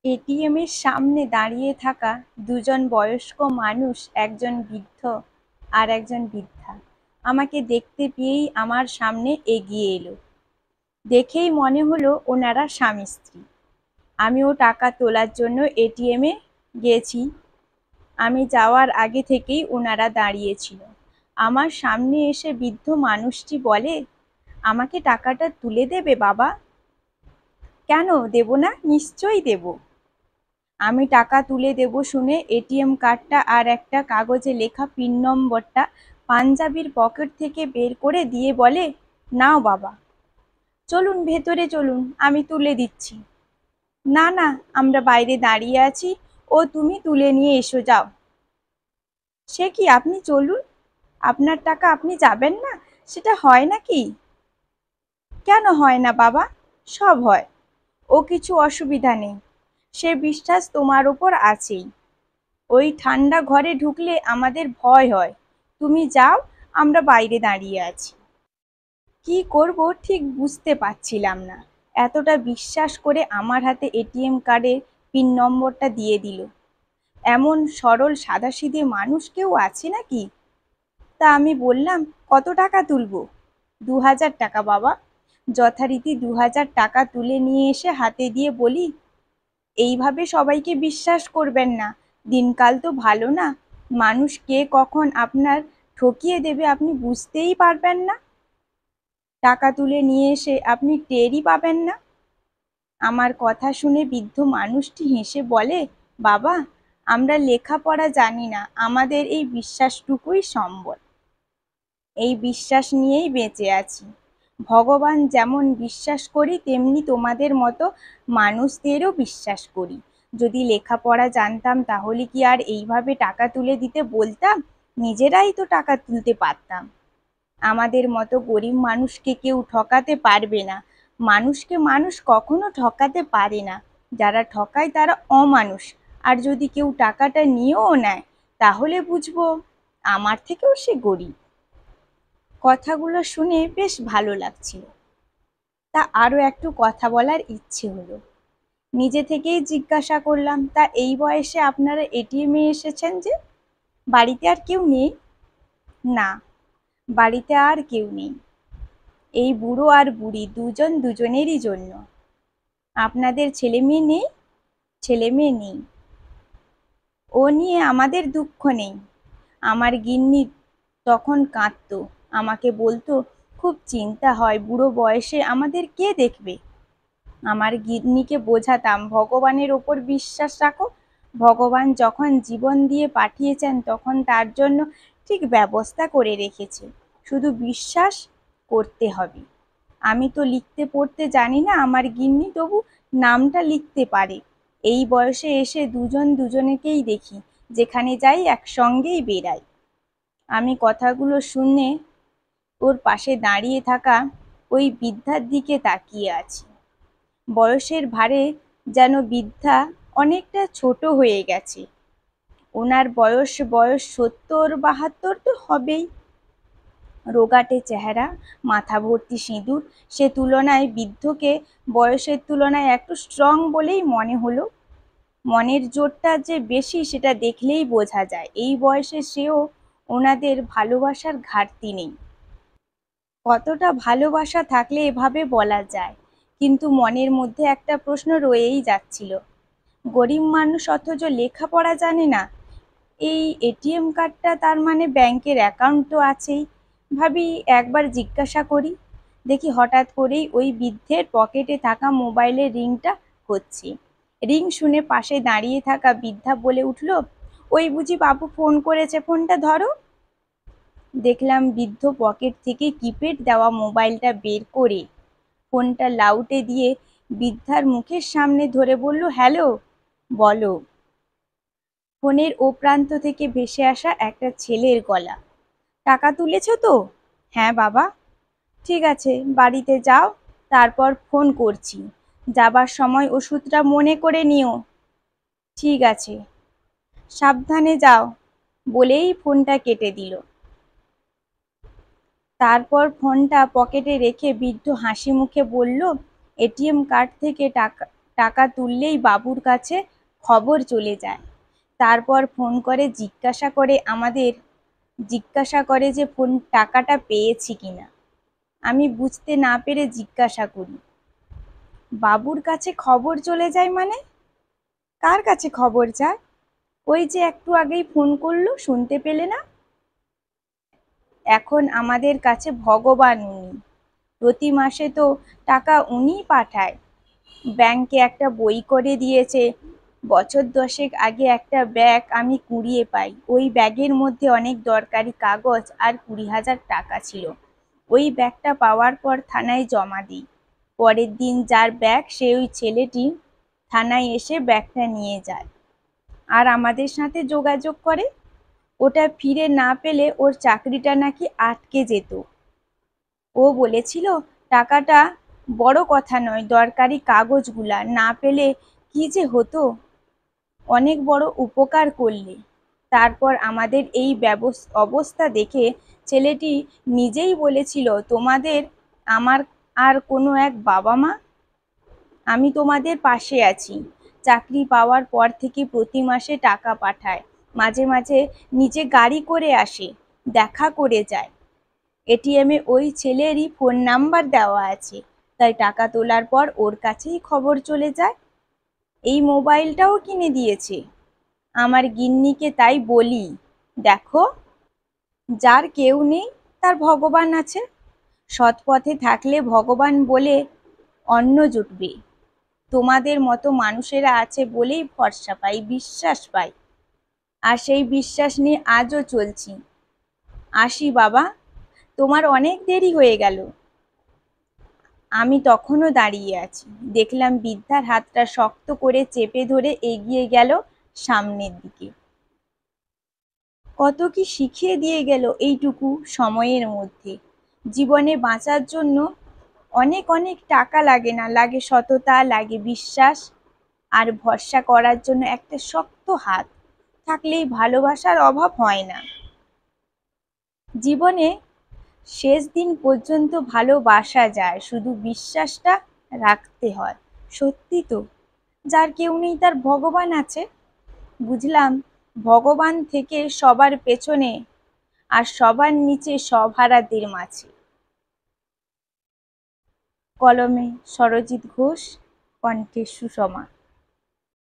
ATM এর সামনে দাঁড়িয়ে থাকা দুজন বয়স্ক মানুষ, একজন বৃদ্ধ আর একজন বৃদ্ধা, আমাকে দেখতে পেয়েই আমার সামনে এগিয়ে এলো। দেখেই মনে হলো ওনারা স্বামী স্ত্রী। আমিও টাকা তোলার জন্য এটিএম এ গেছি। আমি যাওয়ার আগে থেকেই ওনারা দাঁড়িয়েছিল। আমার সামনে এসে বৃদ্ধ মানুষটি বলে, আমাকে টাকাটা তুলে দেবে বাবা? কেন দেব না, নিশ্চয়ই দেব। আমি টাকা তুলে দেব শুনে এটিএম কার্ডটা আর একটা কাগজে লেখা পিন নম্বরটা পাঞ্জাবির পকেট থেকে বের করে দিয়ে বলে, নাও বাবা, চলুন ভেতরে চলুন, আমি তুলে দিচ্ছি। না না, আমরা বাইরে দাঁড়িয়ে আছি, ও তুমি তুলে নিয়ে এসো যাও। সে কি, আপনি চলুন, আপনার টাকা আপনি যাবেন না, সেটা হয় নাকি? কেন হয় না বাবা, সব হয়, ও কিছু অসুবিধা নেই, সে বিশ্বাস তোমার ওপর আছেই। ওই ঠান্ডা ঘরে ঢুকলে আমাদের ভয় হয়, তুমি যাও, আমরা বাইরে দাঁড়িয়ে আছি। কি করব ঠিক বুঝতে পারছিলাম না। এতটা বিশ্বাস করে আমার হাতে এটিএম কার্ডের পিন নম্বরটা দিয়ে দিল। এমন সরল সাদাসিধে মানুষ কেউ আছে নাকি? তা আমি বললাম, কত টাকা তুলবো? 2000 টাকা বাবা। যথারীতি 2000 টাকা তুলে নিয়ে এসে হাতে দিয়ে বলি, এইভাবে সবাইকে বিশ্বাস করবেন না, দিনকাল তো ভালো না, মানুষ কে কখন আপনার ঠকিয়ে দেবে আপনি বুঝতেই পারবেন না, টাকা তুলে নিয়ে এসে আপনি টেরই পাবেন না। আমার কথা শুনে বৃদ্ধ মানুষটি হেসে বলে, বাবা, আমরা লেখাপড়া জানি না, আমাদের এই বিশ্বাসটুকুই সম্বল, এই বিশ্বাস নিয়েই বেঁচে আছি। ভগবান যেমন বিশ্বাস করি তেমনি তোমাদের মতো মানুষদেরও বিশ্বাস করি। যদি লেখাপড়া জানতাম তাহলে কি আর এইভাবে টাকা তুলে দিতে বলতাম? নিজেরাই তো টাকা তুলতে পারতাম। আমাদের মতো গরিব মানুষকে কেউ ঠকাতে পারবে না। মানুষকে মানুষ কখনো ঠকাতে পারে না। যারা ঠকায় তারা অমানুষ। আর যদি কেউ টাকাটা নিয়েও নেয়, তাহলে বুঝবো আমার থেকেও সে গরিব। কথাগুলো শুনে বেশ ভালো লাগছিল। তা আরও একটু কথা বলার ইচ্ছে হলো। নিজে থেকেই জিজ্ঞাসা করলাম, তা এই বয়সে আপনারা এটিএমে এসেছেন যে, বাড়িতে আর কেউ নেই? না, বাড়িতে আর কেউ নেই, এই বুড়ো আর বুড়ি দুজন দুজনেরই জন্য। আপনাদের ছেলে মেয়ে নেই? ছেলে মেয়ে নেই, ও নিয়ে আমাদের দুঃখ নেই। আমার গিন্নি তখন কাঁদতো, আমাকে বলতো, খুব চিন্তা হয়, বুড়ো বয়সে আমাদের কে দেখবে। আমার গিন্নিকে বোঝাতাম, ভগবানের ওপর বিশ্বাস রাখো, ভগবান যখন জীবন দিয়ে পাঠিয়েছেন তখন তার জন্য ঠিক ব্যবস্থা করে রেখেছে, শুধু বিশ্বাস করতে হবে। আমি তো লিখতে পড়তে জানি না, আমার গিন্নি তবু নামটা লিখতে পারে। এই বয়সে এসে দুজন দুজনেকেই দেখি, যেখানে যাই একসঙ্গেই বেরাই। আমি কথাগুলো শুনে ওর পাশে দাঁড়িয়ে থাকা ওই বৃদ্ধার দিকে তাকিয়ে আছি। বয়সের ভারে যেন বৃদ্ধা অনেকটা ছোট হয়ে গেছে। ওনার বয়স বয়স 70-72 তো হবেই। রোগাটে চেহারা, মাথা ভর্তি সিঁদুর, সে তুলনায় বৃদ্ধকে বয়সের তুলনায় একটু স্ট্রং বলেই মনে হলো। মনের জোরটা যে বেশি সেটা দেখলেই বোঝা যায়। এই বয়সে সেও ওনাদের ভালোবাসার ঘাটতি নেই। কতটা ভালোবাসা থাকলে এভাবে বলা যায়, কিন্তু মনের মধ্যে একটা প্রশ্ন রয়েই যাচ্ছিল। গরিব মানুষ অথচ লেখাপড়া জানে না, এই এটিএম কার্ডটা তার মানে ব্যাংকের অ্যাকাউন্ট তো আছেই। ভাবি একবার জিজ্ঞাসা করি। দেখি হঠাৎ করেই ওই বৃদ্ধের পকেটে থাকা মোবাইলের রিংটা হচ্ছে। রিং শুনে পাশে দাঁড়িয়ে থাকা বৃদ্ধা বলে উঠল, ওই বুঝি বাবু ফোন করেছে, ফোনটা ধরো। দেখলাম বৃদ্ধ পকেট থেকে কিপ্যাড দেওয়া মোবাইলটা বের করে ফোনটা লাউডে দিয়ে বৃদ্ধার মুখের সামনে ধরে বলল, হ্যালো, বলো। ফোনের ও প্রান্ত থেকে ভেসে আসা একটা ছেলের গলা, টাকা তুলেছ তো? হ্যাঁ বাবা। ঠিক আছে, বাড়িতে যাও, তারপর ফোন করছি, যাবার সময় ওষুধটা মনে করে নিও। ঠিক আছে, সাবধানে যাও, বলেই ফোনটা কেটে দিল। তারপর ফোনটা পকেটে রেখে বৃদ্ধ হাসি মুখে বলল, এটিএম কার্ড থেকে টাকা টাকা তুললেই বাবুর কাছে খবর চলে যায়। তারপর ফোন করে জিজ্ঞাসা করে যে টাকাটা পেয়েছি কিনা। আমি বুঝতে না পেরে জিজ্ঞাসা করি, বাবুর কাছে খবর চলে যায় মানে? কার কাছে খবর যায়? ওই যে একটু আগেই ফোন করলো, শুনতে পেলে না? এখন আমাদের কাছে ভগবান উনি। প্রতি মাসে তো টাকা উনিই পাঠায়। ব্যাংকে একটা বই করে দিয়েছে। বছর 10 আগে একটা ব্যাগ আমি কুড়িয়ে পাই। ওই ব্যাগের মধ্যে অনেক দরকারি কাগজ আর 20,000 টাকা ছিল। ওই ব্যাগটা পাওয়ার পর থানায় জমা দিই। পরের দিন যার ব্যাগ ওই ছেলেটি থানায় এসে ব্যাগটা নিয়ে যায় আর আমাদের সাথে যোগাযোগ করে। ওটা ফিরে না পেলে ওর চাকরিটা নাকি আটকে যেত। ও বলেছিল, টাকাটা বড় কথা নয়, দরকারি কাগজগুলা না পেলে কি যে হতো। অনেক বড় উপকার করলে। তারপর আমাদের এই অবস্থা দেখে ছেলেটি নিজেই বলেছিল, তোমাদের আমার আর কোনো এক বাবা মা? আমি তোমাদের পাশে আছি। চাকরি পাওয়ার পর থেকে প্রতি মাসে টাকা পাঠায়। মাঝে মাঝে নিজে গাড়ি করে আসে, দেখা করে যায়। এটিএমে ওই ছেলেরই ফোন নাম্বার দেওয়া আছে, তাই টাকা তোলার পর ওর কাছেই খবর চলে যায়। এই মোবাইলটাও কিনে দিয়েছে। আমার গিন্নিকে তাই বলি, দেখো, যার কেউ নেই তার ভগবান আছে। সৎ পথে থাকলে ভগবান বলে অন্ন জুটবে। তোমাদের মতো মানুষেরা আছে বলেই ভরসা পাই, বিশ্বাস পাই। আর সেই বিশ্বাস নিয়ে আজও চলছি। আসি বাবা, তোমার অনেক দেরি হয়ে গেল। আমি তখনও দাঁড়িয়ে আছি। দেখলাম বৃদ্ধার হাতটা শক্ত করে চেপে ধরে এগিয়ে গেল সামনের দিকে। কত কি শিখিয়ে দিয়ে গেল এইটুকু সময়ের মধ্যে। জীবনে বাঁচার জন্য অনেক অনেক টাকা লাগে না, লাগে সততা, লাগে বিশ্বাস, আর ভরসা করার জন্য একটা শক্ত হাত থাকলেই ভালোবাসার অভাব হয় না। জীবনে শেষ দিন পর্যন্ত ভালোবাসা যায়, শুধু বিশ্বাসটা রাখতে হয়। সত্যি তো, যার কেউ নেই তার ভগবান আছে। বুঝলাম, ভগবান থেকে সবার পেছনে আর সবার নিচে সহারাদের মাঝে। কলমে সরজিৎ ঘোষ, কণ্ঠে সুষমা।